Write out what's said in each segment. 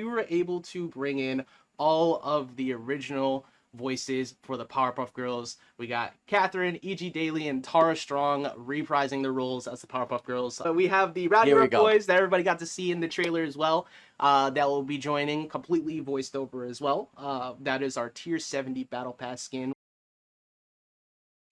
were able to bring in all of the original voices for the Powerpuff Girls. We got Catherine, E.G. Daily, and Tara Strong reprising their roles as the Powerpuff Girls. We have the Rowdy Rough Boys that everybody got to see in the trailer as well. That will be joining, completely voiced over as well. That is our Tier 70 Battle Pass skin.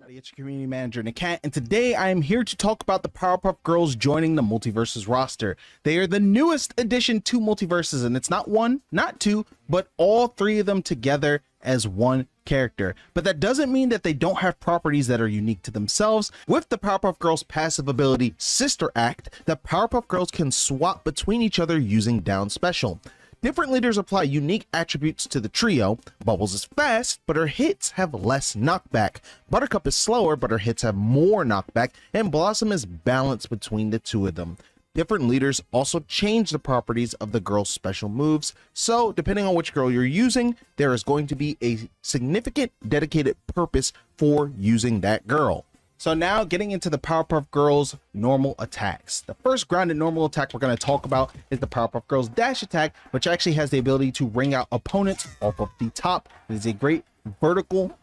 It's your community manager, Nakat, and today I am here to talk about the Powerpuff Girls joining the Multiversus roster. They are the newest addition to Multiversus, and it's not one, not two, but all three of them together as one character. But that doesn't mean that they don't have properties that are unique to themselves. With the Powerpuff Girls passive ability Sister Act, the Powerpuff Girls can swap between each other using down special. Different leaders apply unique attributes to the trio. Bubbles is fast, but her hits have less knockback. Buttercup is slower, but her hits have more knockback, and Blossom is balanced between the two of them. Different leaders also change the properties of the girl's special moves, so depending on which girl you're using, there is going to be a significant dedicated purpose for using that girl. So now getting into the Powerpuff Girls normal attacks. The first grounded normal attack we're going to talk about is the Powerpuff Girls dash attack, which actually has the ability to ring out opponents off of the top. It is a great vertical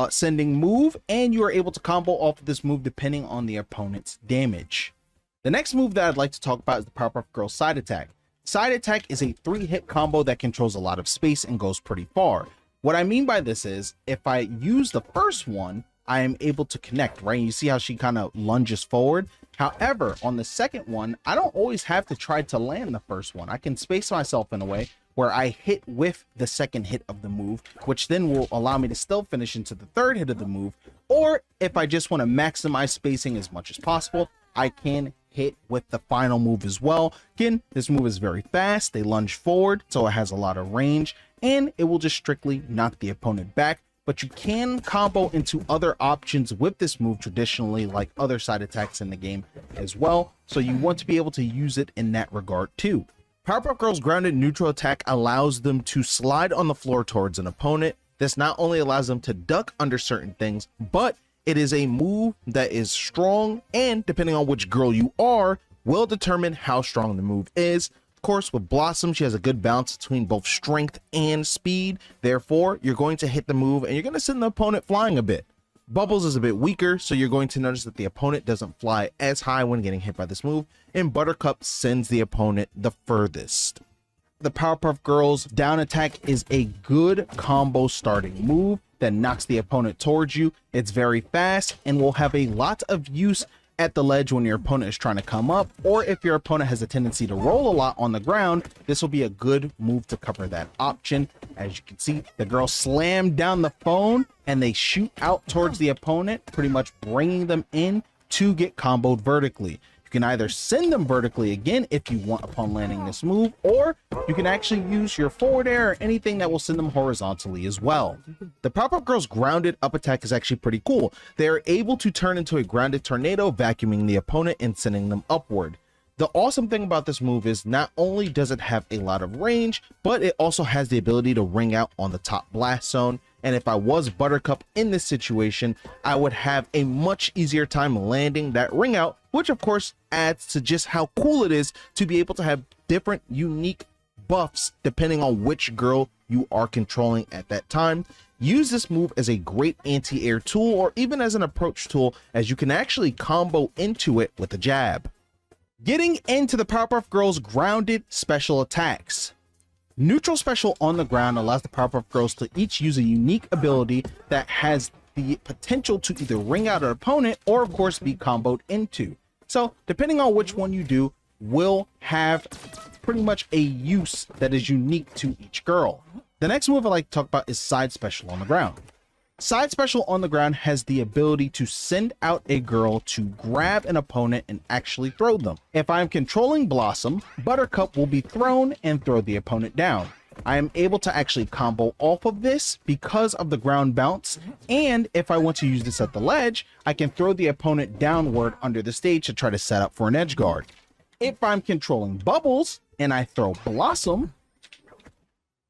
sending move, and you are able to combo off of this move depending on the opponent's damage. The next move that I'd like to talk about is the Powerpuff Girls side attack. Side attack is a 3-hit combo that controls a lot of space and goes pretty far. What I mean by this is, if I use the first one, I am able to connect, right? You see how she kind of lunges forward. However, on the second one, I don't always have to try to land the first one. I can space myself in a way where I hit with the second hit of the move, which then will allow me to still finish into the third hit of the move. Or if I just want to maximize spacing as much as possible, I can hit with the final move as well. Again, this move is very fast. They lunge forward, so it has a lot of range, and it will just strictly knock the opponent back. But you can combo into other options with this move traditionally, like other side attacks in the game as well. So you want to be able to use it in that regard too. Powerpuff Girls grounded neutral attack allows them to slide on the floor towards an opponent. This not only allows them to duck under certain things, but it is a move that is strong, and depending on which girl you are, will determine how strong the move is. Of course, with Blossom, she has a good balance between both strength and speed. Therefore, you're going to hit the move and you're going to send the opponent flying a bit. Bubbles is a bit weaker, so you're going to notice that the opponent doesn't fly as high when getting hit by this move, and Buttercup sends the opponent the furthest. The Powerpuff Girls down attack is a good combo starting move that knocks the opponent towards you. It's very fast and will have a lot of use at the ledge when your opponent is trying to come up, or if your opponent has a tendency to roll a lot on the ground, this will be a good move to cover that option. As you can see, the girls slam down the phone and they shoot out towards the opponent, pretty much bringing them in to get comboed vertically. You can either send them vertically again if you want upon landing this move, or you can actually use your forward air or anything that will send them horizontally as well. The Powerpuff Girls grounded up attack is actually pretty cool. They are able to turn into a grounded tornado, vacuuming the opponent and sending them upward. The awesome thing about this move is not only does it have a lot of range, but it also has the ability to ring out on the top blast zone. And if I was Buttercup in this situation, I would have a much easier time landing that ring out, which of course adds to just how cool it is to be able to have different unique buffs depending on which girl you are controlling at that time. Use this move as a great anti-air tool or even as an approach tool, as you can actually combo into it with a jab. Getting into the Powerpuff Girls grounded special attacks. Neutral special on the ground allows the Powerpuff Girls to each use a unique ability that has the potential to either ring out an opponent or of course be comboed into. So depending on which one you do will have pretty much a use that is unique to each girl. The next move I'd like to talk about is side special on the ground. Side special on the ground has the ability to send out a girl to grab an opponent and actually throw them. If I'm controlling Blossom, Buttercup will be thrown and throw the opponent down. I am able to actually combo off of this because of the ground bounce, and if I want to use this at the ledge, I can throw the opponent downward under the stage to try to set up for an edge guard. If I'm controlling Bubbles and I throw Blossom,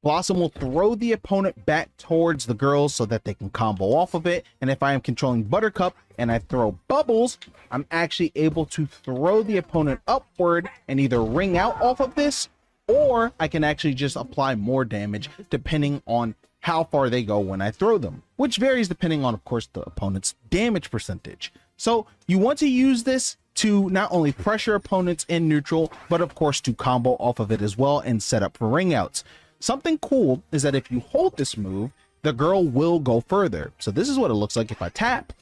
Blossom will throw the opponent back towards the girls so that they can combo off of it. And if I am controlling Buttercup and I throw Bubbles, I'm actually able to throw the opponent upward and either ring out off of this or I can actually just apply more damage depending on how far they go when I throw them, which varies depending on, of course, the opponent's damage percentage. So you want to use this to not only pressure opponents in neutral, but of course to combo off of it as well and set up for ring outs. Something cool is that if you hold this move, the girl will go further. So this is what it looks like if I tap.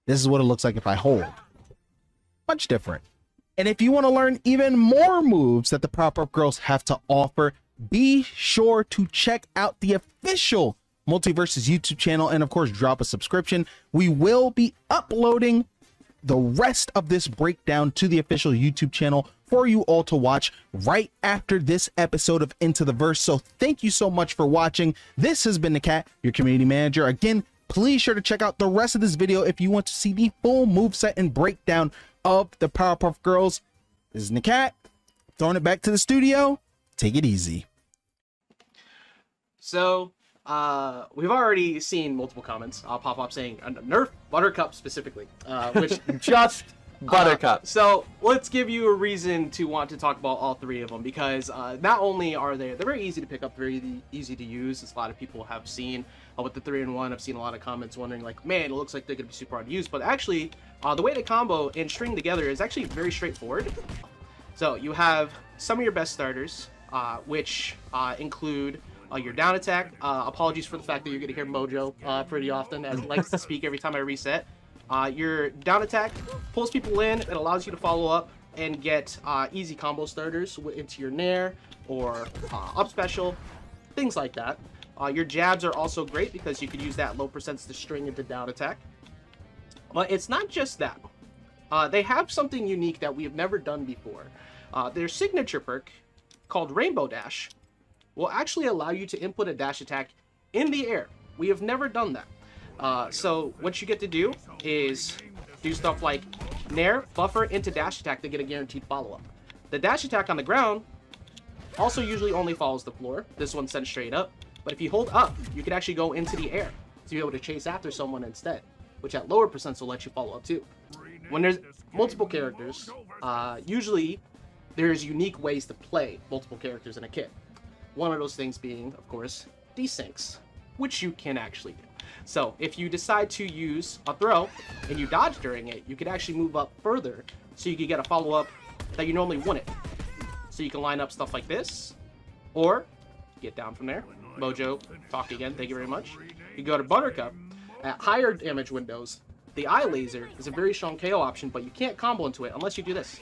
This is what it looks like if I hold. Much different. And if you want to learn even more moves that the Powerpuff Girls have to offer, be sure to check out the official Multiversus YouTube channel and of course drop a subscription. We will be uploading the rest of this breakdown to the official YouTube channel for you all to watch right after this episode of Into the Verse. So thank you so much for watching. This has been the Cat, your community manager. Again, please sure to check out the rest of this video if you want to see the full moveset and breakdown of the Powerpuff Girls. This is the Cat, throwing it back to the studio. Take it easy. So, we've already seen multiple comments pop up saying nerf Buttercup specifically, which Just Buttercup. So let's give you a reason to want to talk about all three of them, because not only are they're very easy to pick up, very easy to use, as a lot of people have seen with the 3-in-1. I've seen a lot of comments wondering like, man, it looks like they're gonna be super hard to use, but actually the way they combo and string together is actually very straightforward. So you have some of your best starters, which include your down attack. Apologies for the fact that you're gonna hear Mojo pretty often, as he likes to speak every time I reset. Your down attack pulls people in. It allows you to follow up and get easy combo starters into your nair or up special, things like that. Your jabs are also great because you can use that low percents to string into down attack. But it's not just that. They have something unique that we have never done before. Their signature perk, called Rainbow Dash, will actually allow you to input a dash attack in the air. We have never done that. So what you get to do is do stuff like nair, buffer into dash attack to get a guaranteed follow-up. The dash attack on the ground also usually only follows the floor. This one sends straight up. But if you hold up, you can actually go into the air to be able to chase after someone instead, which at lower percents will let you follow up too. When there's multiple characters, usually there's unique ways to play multiple characters in a kit. One of those things being, of course, desyncs, which you can actually do. So if you decide to use a throw and you dodge during it, you can actually move up further so you can get a follow-up that you normally wouldn't. So you can line up stuff like this, or get down from there. Mojo, talk again, thank you very much. You go to Buttercup. At higher damage windows, the eye laser is a very strong KO option, but you can't combo into it unless you do this.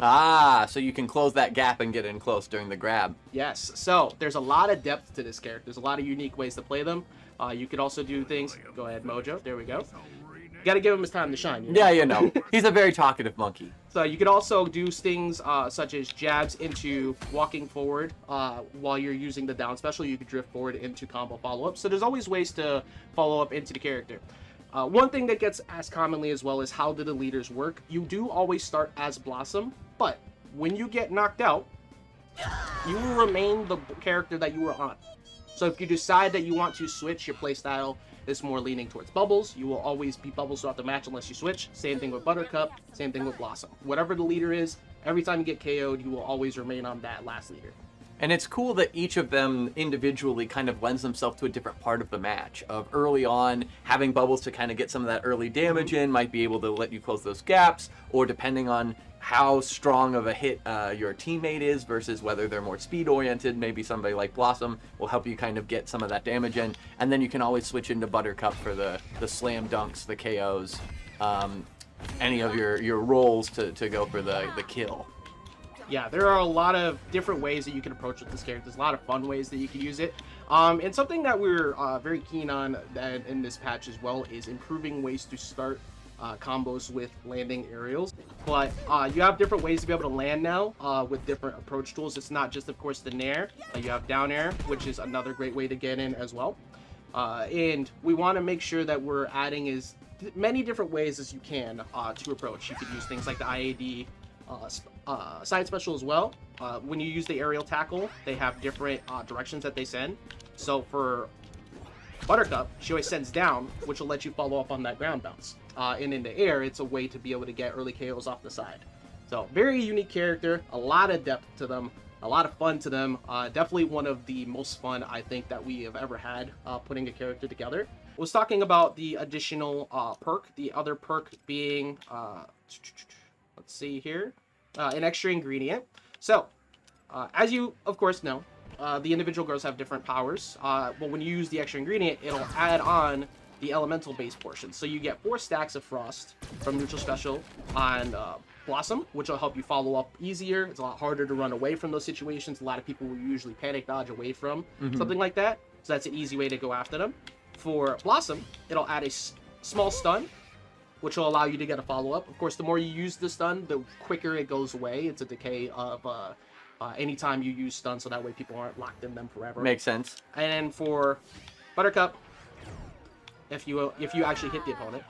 Ah, so you can close that gap and get in close during the grab. Yes, so there's a lot of depth to this character. There's a lot of unique ways to play them. You could also do things. Go ahead, Mojo. There we go. Got to give him his time to shine. You know? Yeah, you know. He's a very talkative monkey. So you could also do things such as jabs into walking forward while you're using the down special. You could drift forward into combo follow-up. So there's always ways to follow up into the character. One thing that gets asked commonly as well is how do the leaders work? You do always start as Blossom, but when you get knocked out, you will remain the character that you were on. So if you decide that you want to switch, your playstyle is more leaning towards Bubbles, you will always be Bubbles throughout the match unless you switch. Same thing with Buttercup, same thing with Blossom. Whatever the leader is, every time you get KO'd, you will always remain on that last leader. And it's cool that each of them individually kind of lends themselves to a different part of the match. Of early on, having Bubbles to kind of get some of that early damage in might be able to let you close those gaps, or depending on how strong of a hit your teammate is versus whether they're more speed oriented, maybe somebody like Blossom will help you kind of get some of that damage in. And then you can always switch into Buttercup for the slam dunks, the KOs, any of your rolls to go for the kill. Yeah, there are a lot of different ways that you can approach with this character. There's a lot of fun ways that you can use it. And something that we're very keen on in this patch as well is improving ways to start combos with landing aerials. But you have different ways to be able to land now with different approach tools. It's not just, of course, the nair. You have down air, which is another great way to get in as well. And we want to make sure that we're adding as many different ways as you can to approach. You could use things like the IAD side special as well. When you use the aerial tackle, they have different directions that they send. So for Buttercup, she always sends down, which will let you follow up on that ground bounce. And in the air, it's a way to be able to get early KOs off the side. So very unique character, a lot of depth to them, a lot of fun to them. Definitely one of the most fun I think that we have ever had putting a character together. I was talking about the additional perk, the other perk being, let's see here, an extra ingredient. So, as you of course know, the individual girls have different powers. But when you use the extra ingredient, it'll add on the elemental base portion. So you get 4 stacks of frost from neutral special on Blossom, which will help you follow up easier. It's a lot harder to run away from those situations. A lot of people will usually panic dodge away from something like that. So that's an easy way to go after them. For Blossom, it'll add a small stun, which will allow you to get a follow-up. Of course, the more you use the stun, the quicker it goes away. It's a decay of anytime you use stun, so that way people aren't locked in them forever. Makes sense. And then for Buttercup, if you actually hit the opponent,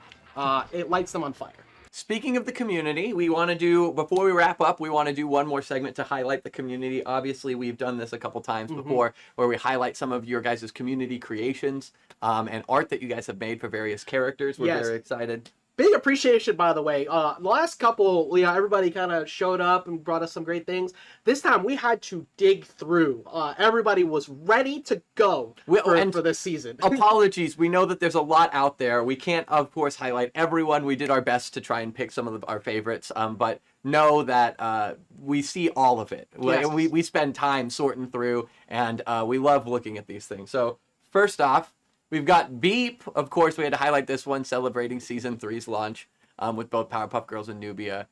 it lights them on fire. Speaking of the community, we want to do, before we wrap up, we want to do one more segment to highlight the community. Obviously, we've done this a couple times before, where we highlight some of your guys' community creations and art that you guys have made for various characters. We're very excited. Big appreciation, by the way. The last couple, everybody kind of showed up and brought us some great things. This time, we had to dig through. Everybody was ready to go for this season. Apologies. We know that there's a lot out there. We can't, of course, highlight everyone. We did our best to try and pick some of our favorites, but know that we see all of it. Yes. We spend time sorting through, and we love looking at these things. So, first off, we've got Beep. Of course, we had to highlight this one, celebrating Season 3's launch with both Powerpuff Girls and Nubia.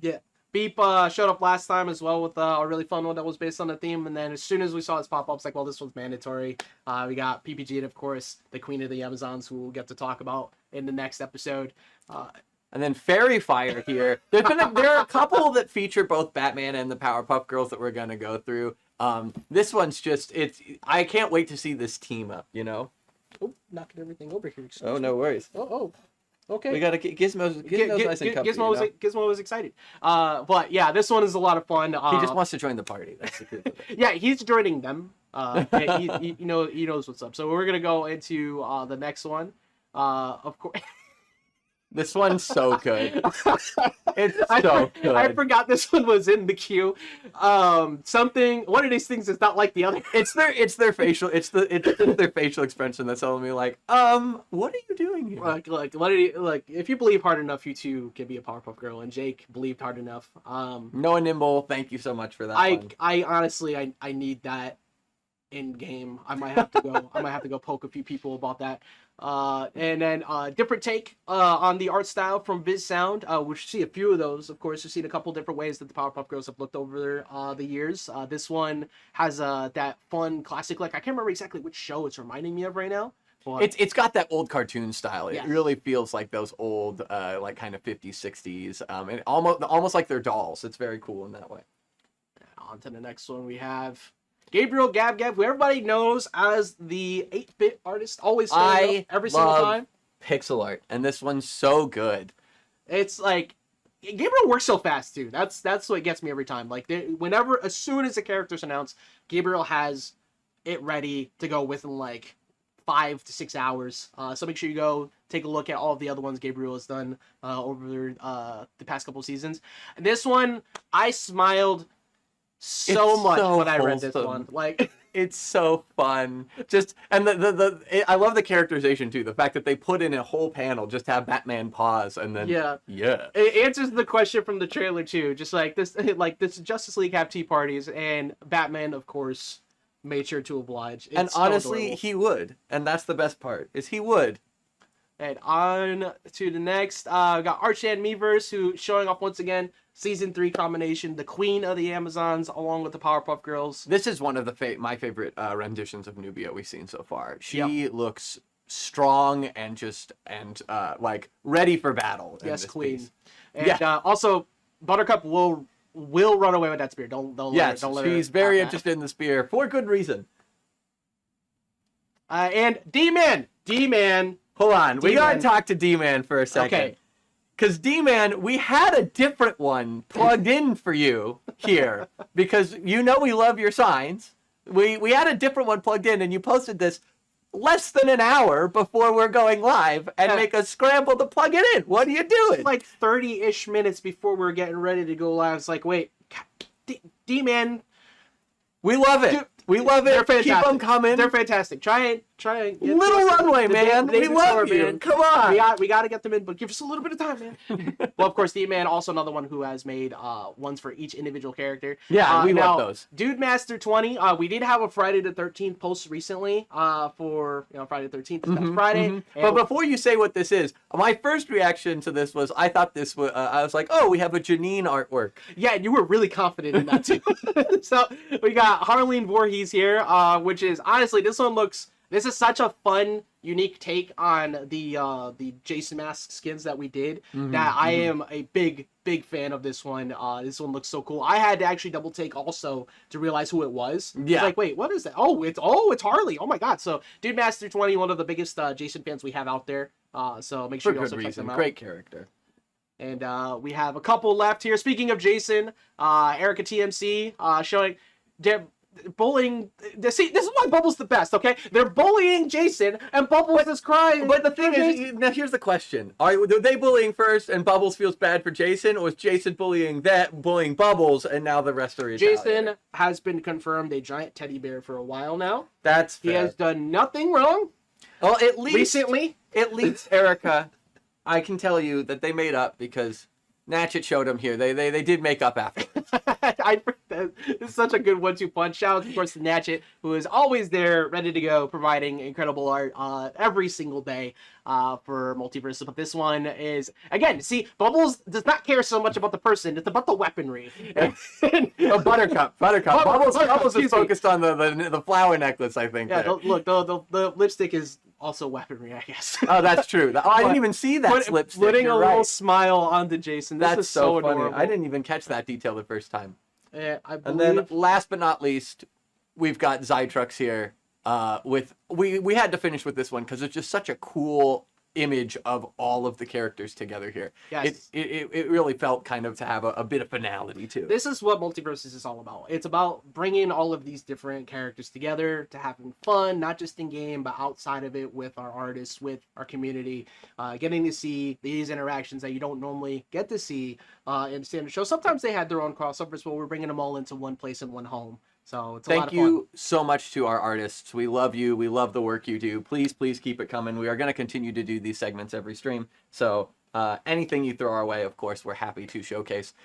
Yeah. Beep showed up last time as well with a really fun one that was based on the theme. And then as soon as we saw his pop-up, it's like, well, this one's mandatory. We got PPG and, of course, the Queen of the Amazons, who we'll get to talk about in the next episode. And then Fairy Fire here. There are a couple that feature both Batman and the Powerpuff Girls that we're going to go through. This one's just, I can't wait to see this team up, Oh, knocking everything over here. Oh, no worries. Oh, okay. We got to get Gizmo's nice and comfy. Gizmo was excited. But yeah, this one is a lot of fun. He just wants to join the party. That's the truth of it. Yeah, he's joining them. He knows what's up. So we're gonna go into the next one. Of course. This one's so good. It's so good. I forgot this one was in the queue. One of these things is not like the other. It's their facial expression that's telling me what are you doing here? If you believe hard enough, you too can be a Powerpuff Girl, and Jake believed hard enough. Noah Nimble, thank you so much for that. I honestly I need that in game. I might have to go poke a few people about that. And then different take on the art style from Viz Sound. We'll see a few of those. Of course, we've seen a couple different ways that the Powerpuff Girls have looked over the years. This one has that fun classic, I can't remember exactly which show it's reminding me of right now. But it's got that old cartoon style. It Yes. really feels like those old kind of 50s, 60s, and almost like they're dolls. It's very cool in that way. On to the next one, we have Gabriel Gab Gab, who everybody knows as the 8-bit artist, always showing up every single time. Pixel art, and this one's so good. It's like Gabriel works so fast too. That's what gets me every time. As soon as the character's announced, Gabriel has it ready to go within 5 to 6 hours. So make sure you go take a look at all of the other ones Gabriel has done over the past couple seasons. And this one, I smiled so much when I read this one. It's so fun. And I love the characterization too. The fact that they put in a whole panel, just have Batman pause, and then yeah, it answers the question from the trailer too. Just this Justice League have tea parties, and Batman, of course, made sure to oblige. And honestly, he would, and that's the best part, is he would. And on to the next, we got Archie and Miiverse, who showing off once again. Season 3 combination, the Queen of the Amazons, along with the Powerpuff Girls. This is one of my favorite renditions of Nubia we've seen so far. She looks strong and ready for battle. Yes, Queen. Piece. And also, Buttercup will run away with that spear. Don't let her. She's very interested in the spear for good reason. And D-Man. Hold on, we gotta talk to D-Man for a second. Okay. Because D-Man, we had a different one plugged in for you here. Because we love your signs. We had a different one plugged in, and you posted this less than an hour before we're going live and Yeah. make us scramble to plug it in. What are you doing? Like 30-ish minutes before we're getting ready to go live. It's like, wait, D-Man. We love it. Dude, we love it. They're fantastic. Keep them coming. They're fantastic. Try and get Little those- runway, the man. David We love Store, you. man. Come on. We got to get them in, but give us a little bit of time, man. Well, of course, D-Man also another one who has made ones for each individual character. Yeah, we now, love those. Dude Master 20. We did have a Friday the 13th post recently for Friday the 13th. That's Friday. And But before you say what this is, my first reaction to this was I thought this was I was like, oh, we have a Janine artwork. yeah, and you were really confident in that too. So we got Harleen Voorhees here, which is honestly this is such a fun, unique take on the Jason mask skins that we did that I am a big fan of this one. This one looks so cool. I had to actually double take also to realize who it was. Yeah. It's like, wait, what is that? It's Harley. Oh my god. So Dude Master 20, one of the biggest Jason fans we have out there. So make For sure you good also check reason. them out. Great character. And we have a couple left here. Speaking of Jason, Erica TMC showing they're bullying. See, this is why Bubbles the best. Okay, they're bullying Jason, and Bubbles is crying. But the thing is, now here's the question: Are they bullying first, and Bubbles feels bad for Jason, or is Jason bullying Bubbles, and now the rest are Jason retaliating? has been confirmed a giant teddy bear for a while now. That's He fair. has done nothing wrong Well, at least recently. At least Erica, I can tell you that they made up because Natchet showed them here. They did make up after. This is such a good 1-2 punch. Shout out, of course, to Natchet, who is always there, ready to go, providing incredible art every single day for Multiversus. But this one is, again, see, Bubbles does not care so much about the person; it's about the weaponry. Oh, Buttercup. Bubbles is excuse me. focused on the flower necklace, I think. Yeah, there. look, the lipstick is also weaponry, I guess. Oh, that's true. Oh, I didn't even see that lipstick. Putting You're a right. little smile onto Jason. This That's is so funny. adorable. I didn't even catch that detail the first time. I And believe. then, last but not least, we've got Zytrux here. We had to finish with this one because it's just such a cool image of all of the characters together here. Yes. It really felt kind of to have a bit of finality too. This is what Multiversus is all about. It's about bringing all of these different characters together to having fun, not just in game, but outside of it with our artists, with our community, getting to see these interactions that you don't normally get to see in standard shows. Sometimes they had their own crossovers, but we're bringing them all into one place and one home. So it's a lot Thank of fun. you so much to our artists. We love you. We love the work you do. Please keep it coming. We are going to continue to do these segments every stream. So anything you throw our way, of course, we're happy to showcase.